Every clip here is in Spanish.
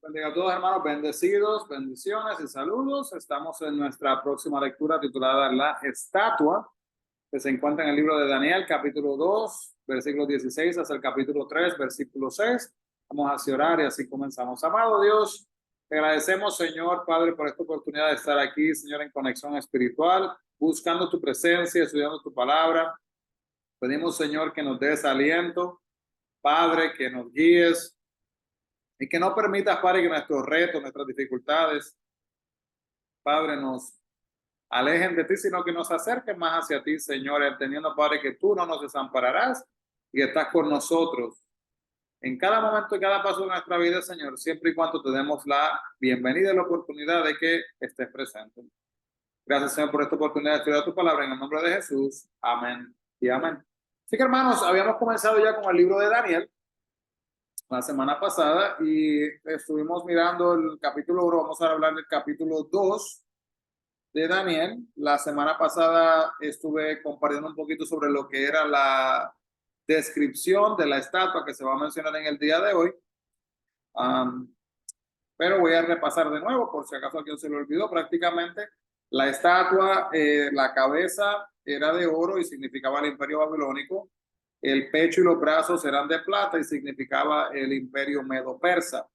Bendiga a todos, hermanos, bendecidos, bendiciones y saludos. Estamos en nuestra próxima lectura titulada La Estatua, que se encuentra en el libro de Daniel, capítulo 2, versículo 16 hasta el capítulo 3, versículo 6. Vamos a orar y así comenzamos. Amado Dios, te agradecemos, Señor, Padre, por esta oportunidad de estar aquí, Señor, en conexión espiritual, buscando tu presencia, estudiando tu palabra. Pedimos, Señor, que nos des aliento, Padre, que nos guíes y que no permitas, Padre, que nuestros retos, nuestras dificultades, Padre, nos alejen de ti, sino que nos acerquen más hacia ti, Señor, entendiendo, Padre, que tú no nos desampararás y estás con nosotros en cada momento y cada paso de nuestra vida, Señor, siempre y cuando te demos la bienvenida y la oportunidad de que estés presente. Gracias, Señor, por esta oportunidad de estudiar tu palabra en el nombre de Jesús. Amén y amén. Así que, hermanos, habíamos comenzado ya con el libro de Daniel la semana pasada y estuvimos mirando el capítulo 1. Vamos a hablar del capítulo 2 de Daniel. La semana pasada estuve compartiendo un poquito sobre lo que era la descripción de la estatua que se va a mencionar en el día de hoy. Pero voy a repasar de nuevo por si acaso a alguien se lo olvidó. Prácticamente la estatua, la cabeza era de oro y significaba el imperio babilónico. El pecho y los brazos eran de plata y significaba el imperio medo-persa.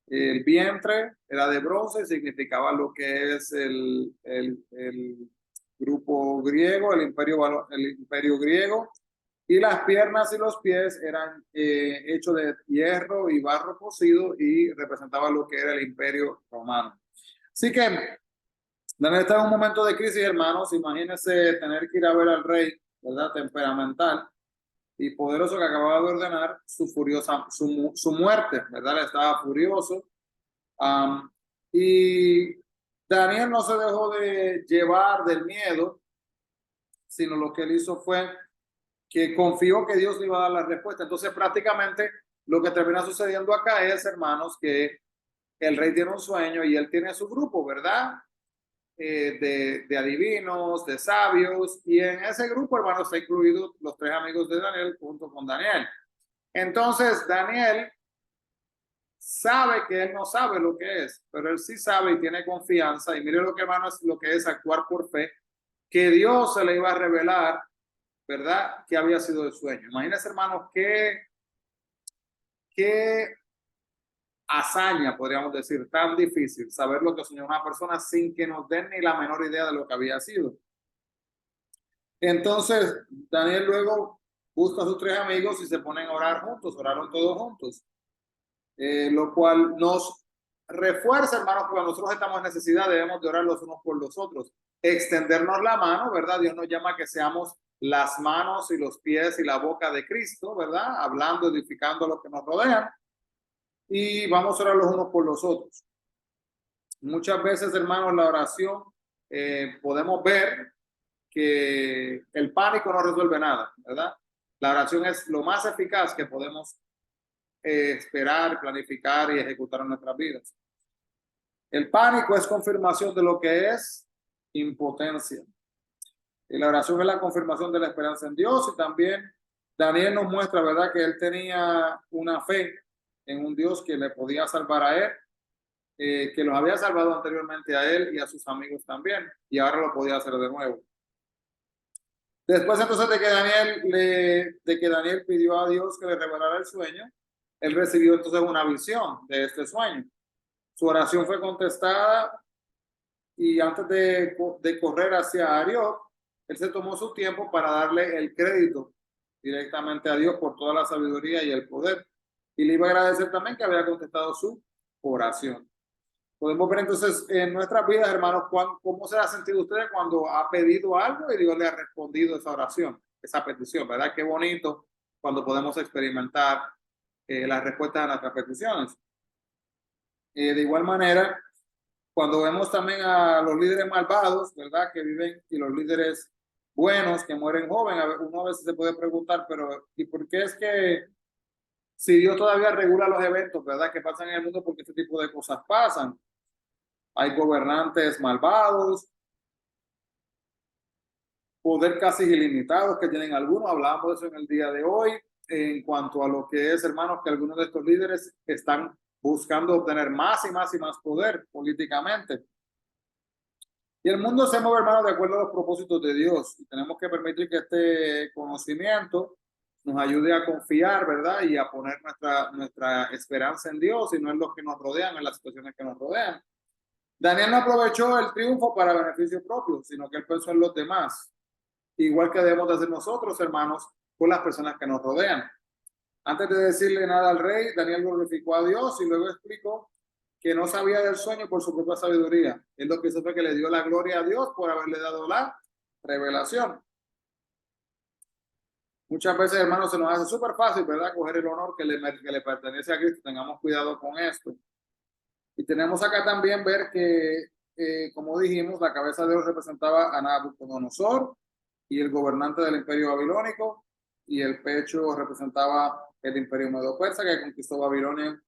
El vientre era de bronce y significaba lo que es el grupo griego, el imperio griego. Y las piernas y los pies eran hechos de hierro y barro cocido y representaban lo que era el imperio romano. Así que Daniel está en un momento de crisis, hermanos. Imagínense tener que ir a ver al rey, ¿verdad? Temperamental y poderoso, que acababa de ordenar su muerte, ¿verdad? Él estaba furioso. Y Daniel no se dejó de llevar del miedo, sino lo que él hizo fue que confió que Dios le iba a dar la respuesta. Entonces, prácticamente lo que termina sucediendo acá es, hermanos, que el rey tiene un sueño y él tiene su grupo, ¿verdad? De adivinos, de sabios, y en ese grupo, hermanos, está incluido los tres amigos de Daniel junto con Daniel. Entonces, Daniel sabe que él no sabe lo que es, pero él sí sabe y tiene confianza, y mire lo que, hermanos, lo que es actuar por fe, que Dios se le iba a revelar, ¿verdad? Que había sido el sueño. Imagínense, hermanos, qué hazaña, podríamos decir, tan difícil saber lo que soñó una persona sin que nos den ni la menor idea de lo que había sido. Entonces, Daniel luego busca a sus tres amigos y se ponen a orar juntos, oraron todos juntos, lo cual nos refuerza, hermanos, que cuando nosotros estamos en necesidad debemos de orar los unos por los otros, extendernos la mano, ¿verdad? Dios nos llama a que seamos las manos y los pies y la boca de Cristo, ¿verdad? Hablando, edificando lo que nos rodean. Y vamos a orar los unos por los otros. Muchas veces, hermanos, la oración podemos ver que el pánico no resuelve nada, ¿verdad? La oración es lo más eficaz que podemos esperar, planificar y ejecutar en nuestras vidas. El pánico es confirmación de lo que es impotencia. Y la oración es la confirmación de la esperanza en Dios. Y también Daniel nos muestra, ¿verdad?, que él tenía una fe en un Dios que le podía salvar a él, que los había salvado anteriormente a él y a sus amigos también, y ahora lo podía hacer de nuevo. Después entonces de que Daniel pidió a Dios que le revelara el sueño, él recibió entonces una visión de este sueño. Su oración fue contestada y antes de correr hacia Arioc, él se tomó su tiempo para darle el crédito directamente a Dios por toda la sabiduría y el poder. Y le iba a agradecer también que había contestado su oración. Podemos ver entonces en nuestras vidas, hermanos, cómo se ha sentido usted cuando ha pedido algo y Dios le ha respondido esa oración, esa petición, ¿verdad? Qué bonito cuando podemos experimentar las respuestas a nuestras peticiones. De igual manera, cuando vemos también a los líderes malvados, ¿verdad? Que viven, y los líderes buenos que mueren jóvenes, uno a veces se puede preguntar, pero ¿y por qué es que si Dios todavía regula los eventos, ¿verdad?, que pasan en el mundo, porque este tipo de cosas pasan? Hay gobernantes malvados, poder casi ilimitado que tienen algunos. Hablamos de eso en el día de hoy, en cuanto a lo que es, hermanos, que algunos de estos líderes están buscando obtener más y más y más poder políticamente. Y el mundo se mueve, hermano, de acuerdo a los propósitos de Dios. Y tenemos que permitir que este conocimiento nos ayude a confiar, ¿verdad? Y a poner nuestra esperanza en Dios y no en los que nos rodean, en las situaciones que nos rodean. Daniel no aprovechó el triunfo para beneficio propio, sino que él pensó en los demás. Igual que debemos de hacer nosotros, hermanos, con las personas que nos rodean. Antes de decirle nada al rey, Daniel glorificó a Dios y luego explicó que no sabía del sueño por su propia sabiduría. Él lo que hizo fue que le dio la gloria a Dios por haberle dado la revelación. Muchas veces, hermanos, se nos hace súper fácil, ¿verdad? Coger el honor que le pertenece a Cristo. Tengamos cuidado con esto. Y tenemos acá también ver que, como dijimos, la cabeza de oro representaba a Nabucodonosor y el gobernante del imperio babilónico, y el pecho representaba el imperio medo-persa que conquistó Babilonia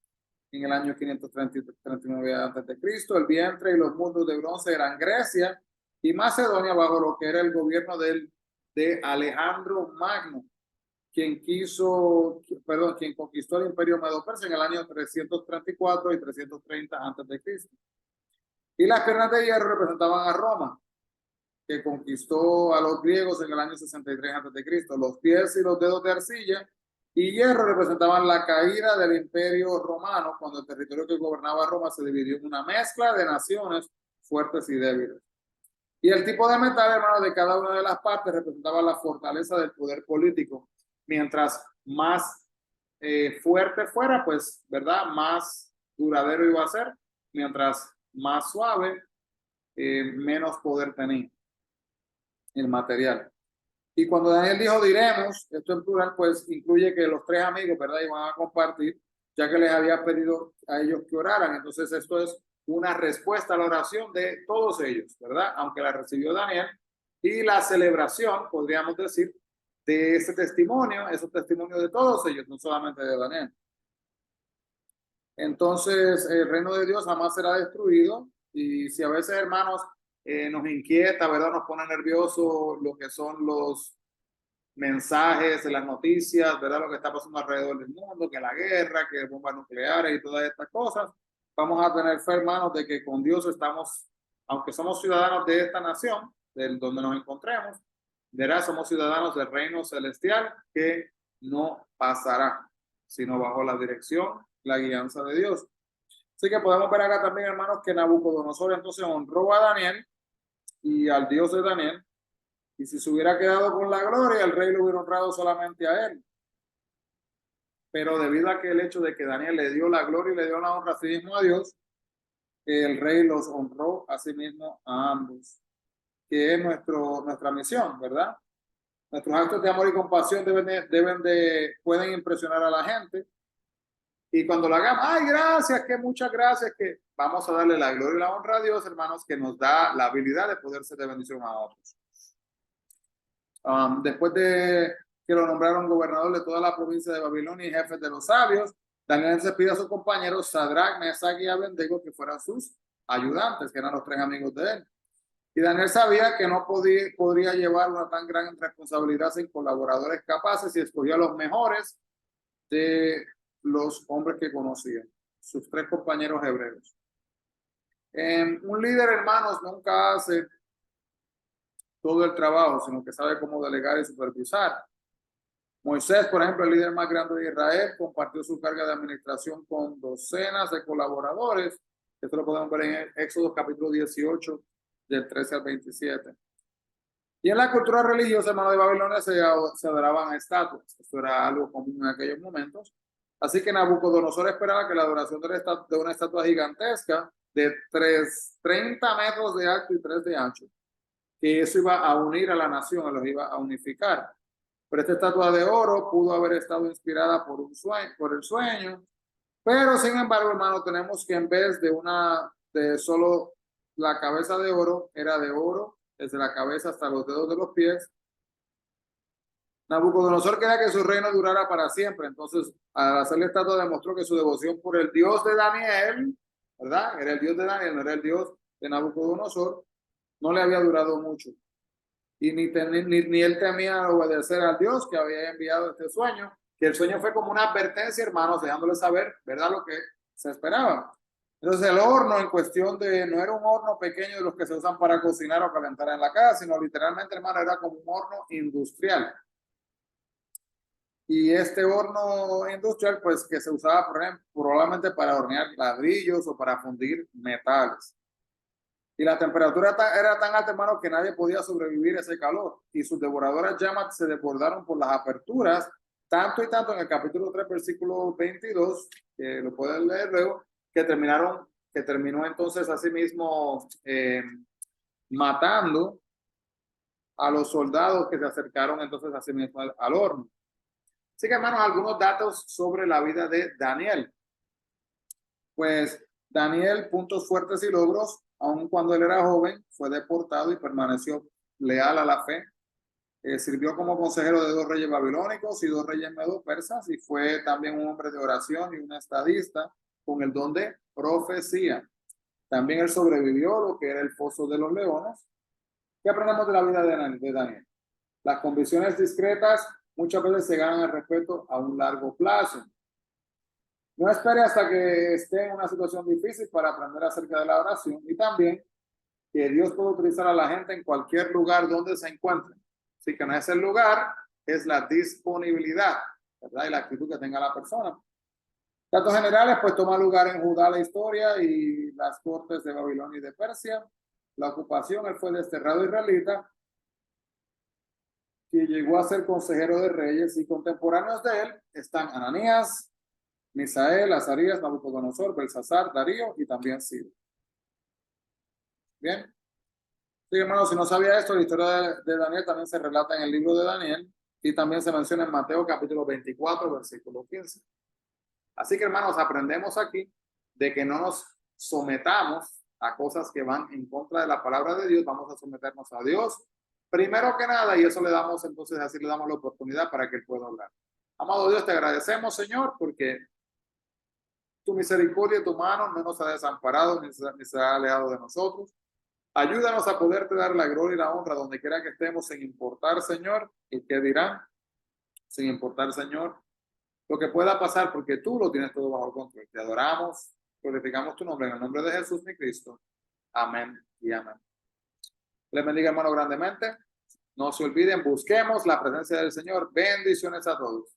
en el año 539 a.C. El vientre y los mundos de bronce eran Grecia y Macedonia bajo lo que era el gobierno de Alejandro Magno, quien conquistó el imperio medo-persa en el año 334 y 330 a.C. Y las piernas de hierro representaban a Roma, que conquistó a los griegos en el año 63 a.C. Los pies y los dedos de arcilla y hierro representaban la caída del imperio romano cuando el territorio que gobernaba Roma se dividió en una mezcla de naciones fuertes y débiles. Y el tipo de metal, hermano, de cada una de las partes representaba la fortaleza del poder político. Mientras más fuerte fuera, pues, ¿verdad? Más duradero iba a ser. Mientras más suave, menos poder tenía el material. Y cuando Daniel dijo diremos, esto en plural, pues incluye que los tres amigos, ¿verdad? Iban a compartir, ya que les había pedido a ellos que oraran. Entonces esto es una respuesta a la oración de todos ellos, ¿verdad? Aunque la recibió Daniel. Y la celebración, podríamos decir, de ese testimonio, es un testimonio de todos ellos, no solamente de Daniel. Entonces el reino de Dios jamás será destruido. Y si a veces, hermanos, nos inquieta, ¿verdad? Nos pone nervioso lo que son los mensajes, las noticias, ¿verdad? Lo que está pasando alrededor del mundo, que la guerra, que bombas nucleares y todas estas cosas. Vamos a tener fe, hermanos, de que con Dios estamos, aunque somos ciudadanos de esta nación, del donde nos encontremos, ¿verdad? Somos ciudadanos del reino celestial que no pasará, sino bajo la dirección, la guianza de Dios. Así que podemos ver acá también, hermanos, que Nabucodonosor entonces honró a Daniel y al Dios de Daniel. Y si se hubiera quedado con la gloria, el rey lo hubiera honrado solamente a él. Pero debido a que el hecho de que Daniel le dio la gloria y le dio la honra a sí mismo a Dios, el rey los honró a sí mismo a ambos, que es nuestra misión, ¿verdad? Nuestros actos de amor y compasión pueden impresionar a la gente. Y cuando lo hagamos, ay, gracias, que muchas gracias, que vamos a darle la gloria y la honra a Dios, hermanos, que nos da la habilidad de poder ser de bendición a otros. Después de que lo nombraron gobernador de toda la provincia de Babilonia y jefe de los sabios, Daniel se pide a sus compañeros Sadrach, Mesach y Abednego que fueran sus ayudantes, que eran los tres amigos de él. Y Daniel sabía que no podría llevar una tan gran responsabilidad sin colaboradores capaces y escogió a los mejores de los hombres que conocía, sus tres compañeros hebreos. Un líder, hermanos, nunca hace todo el trabajo, sino que sabe cómo delegar y supervisar. Moisés, por ejemplo, el líder más grande de Israel, compartió su carga de administración con docenas de colaboradores. Esto lo podemos ver en Éxodo capítulo 18, del 13 al 27. Y en la cultura religiosa, hermano, de Babilonia se adoraban a estatuas. Esto era algo común en aquellos momentos. Así que Nabucodonosor esperaba que la adoración de una estatua gigantesca de 30 metros de alto y 3 de ancho, que eso iba a unir a la nación, los iba a unificar. Pero esta estatua de oro pudo haber estado inspirada por el sueño, pero sin embargo, hermano, tenemos que en vez de solo la cabeza de oro, era de oro desde la cabeza hasta los dedos de los pies. Nabucodonosor quería que su reino durara para siempre, entonces al hacer la estatua demostró que su devoción por el Dios de Daniel, ¿verdad? Era el Dios de Daniel, no era el Dios de Nabucodonosor, no le había durado mucho. Y ni él temía obedecer al Dios que había enviado este sueño, que el sueño fue como una advertencia, hermanos, dejándole saber, ¿verdad? Lo que se esperaba. Entonces el horno en cuestión de, no era un horno pequeño de los que se usan para cocinar o calentar en la casa, sino literalmente, hermano, era como un horno industrial. Y este horno industrial, pues que se usaba, por ejemplo, probablemente para hornear ladrillos o para fundir metales. Y la temperatura era tan alta, hermano, que nadie podía sobrevivir a ese calor. Y sus devoradoras llamas se desbordaron por las aperturas, tanto y tanto en el capítulo 3, versículo 22, que lo pueden leer luego, que terminó entonces asimismo matando a los soldados que se acercaron entonces asimismo al horno. Así que, hermanos, algunos datos sobre la vida de Daniel. Pues Daniel, puntos fuertes y logros, aun cuando él era joven, fue deportado y permaneció leal a la fe. Sirvió como consejero de 2 reyes babilónicos y 2 reyes medo-persas y fue también un hombre de oración y un estadista con el don de profecía. También él sobrevivió lo que era el foso de los leones. ¿Qué aprendemos de la vida de Daniel? Las convicciones discretas muchas veces se ganan el respeto a un largo plazo. No espere hasta que esté en una situación difícil para aprender acerca de la oración y también que Dios puede utilizar a la gente en cualquier lugar donde se encuentre. Así que no es el lugar, es la disponibilidad, ¿verdad? Y la actitud que tenga la persona. Datos generales, pues toma lugar en Judá la historia y las cortes de Babilonia y de Persia. La ocupación, él fue desterrado israelita y llegó a ser consejero de reyes y contemporáneos de él están Ananías, Misael, Azarías, Nabucodonosor, Belsasar, Darío y también Ciro. Bien. Sí, hermano, si no sabía esto, la historia de Daniel también se relata en el libro de Daniel y también se menciona en Mateo capítulo 24, versículo 15. Así que, hermanos, aprendemos aquí de que no nos sometamos a cosas que van en contra de la palabra de Dios, vamos a someternos a Dios primero que nada y eso le damos, entonces así le damos la oportunidad para que él pueda hablar. Amado Dios, te agradecemos, Señor, porque tu misericordia y tu mano no nos ha desamparado ni se ha alejado de nosotros. Ayúdanos a poderte dar la gloria y la honra donde quiera que estemos, sin importar, Señor, el que dirán, sin importar, Señor, lo que pueda pasar, porque tú lo tienes todo bajo control. Te adoramos, glorificamos tu nombre en el nombre de Jesús, mi Cristo. Amén y amén. Les bendiga, hermano, grandemente. No se olviden, busquemos la presencia del Señor. Bendiciones a todos.